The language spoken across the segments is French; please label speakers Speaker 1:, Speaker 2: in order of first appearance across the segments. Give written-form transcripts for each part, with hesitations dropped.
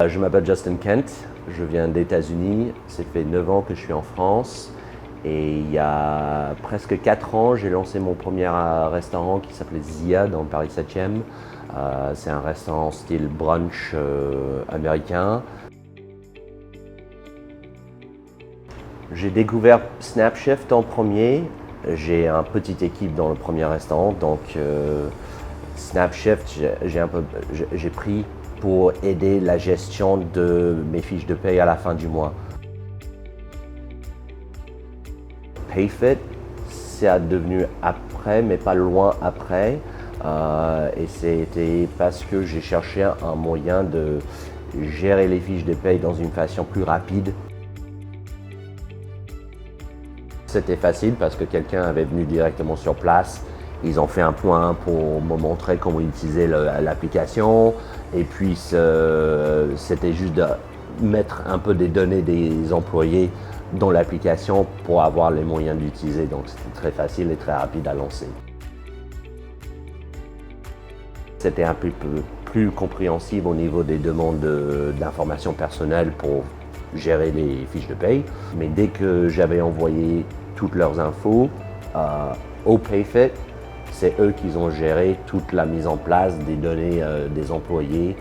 Speaker 1: Je m'appelle Justin Kent, je viens des États-Unis, ça fait 9 ans que je suis en France et il y a presque 4 ans j'ai lancé mon premier restaurant qui s'appelait Zia dans Paris 7e. C'est un restaurant style brunch américain. J'ai découvert Snapshift en premier. J'ai une petite équipe dans le premier restaurant, donc Snapshift j'ai pris pour aider la gestion de mes fiches de paye à la fin du mois. PayFit, c'est devenu après, mais pas loin après. Et c'était parce que j'ai cherché un moyen de gérer les fiches de paye dans une façon plus rapide. C'était facile parce que quelqu'un avait venu directement sur place. Ils ont fait un point pour me montrer comment utiliser l'application. Et puis, c'était juste de mettre un peu des données des employés dans l'application pour avoir les moyens d'utiliser. Donc, c'était très facile et très rapide à lancer. C'était un peu plus compréhensible au niveau des demandes d'informations personnelles pour gérer les fiches de paye. Mais dès que j'avais envoyé toutes leurs infos au PayFit, c'est eux qui ont géré toute la mise en place des données des employés.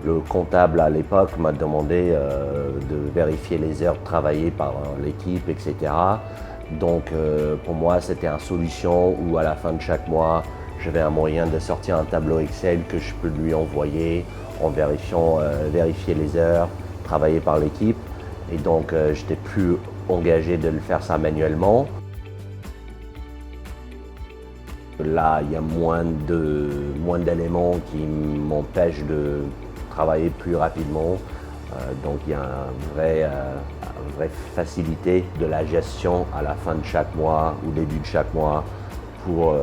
Speaker 1: Le comptable à l'époque m'a demandé de vérifier les heures travaillées par l'équipe, etc. Donc pour moi, c'était une solution où à la fin de chaque mois, j'avais un moyen de sortir un tableau Excel que je peux lui envoyer en vérifier les heures travaillées par l'équipe. Et donc, j'étais plus engagé de le faire ça manuellement. Là, il y a moins d'éléments qui m'empêchent de travailler plus rapidement. Donc, il y a une vraie facilité de la gestion à la fin de chaque mois ou début de chaque mois pour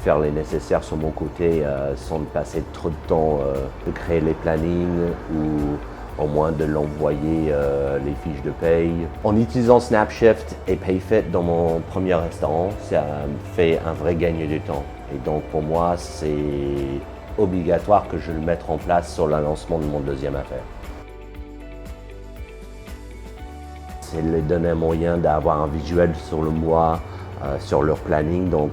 Speaker 1: faire les nécessaires sur mon côté sans passer trop de temps de créer les plannings ou au moins de l'envoyer les fiches de paye. En utilisant Snapshift et PayFit dans mon premier restaurant, ça me fait un vrai gain de temps. Et donc pour moi, c'est obligatoire que je le mette en place sur le lancement de mon deuxième affaire. C'est leur donner un moyen d'avoir un visuel sur le mois, sur leur planning, donc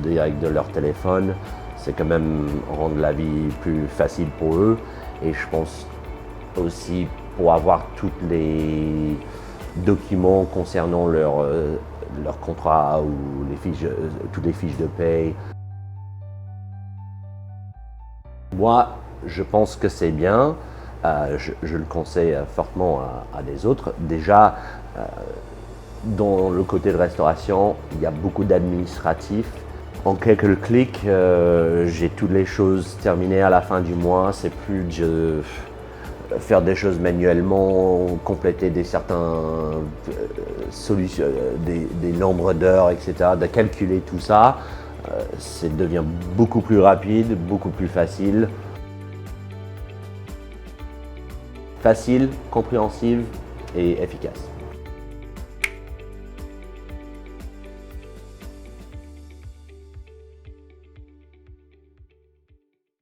Speaker 1: direct de leur téléphone. C'est quand même rendre la vie plus facile pour eux. Et je pense aussi pour avoir tous les documents concernant leur contrat ou toutes les fiches de paye. Moi, je pense que c'est bien. Je le conseille fortement à des autres. Déjà, dans le côté de restauration, il y a beaucoup d'administratifs. En quelques clics, j'ai toutes les choses terminées à la fin du mois. C'est plus de faire des choses manuellement, compléter certains solutions, des nombres d'heures, etc., de calculer tout ça. Ça devient beaucoup plus rapide, beaucoup plus facile. Facile, compréhensible et efficace.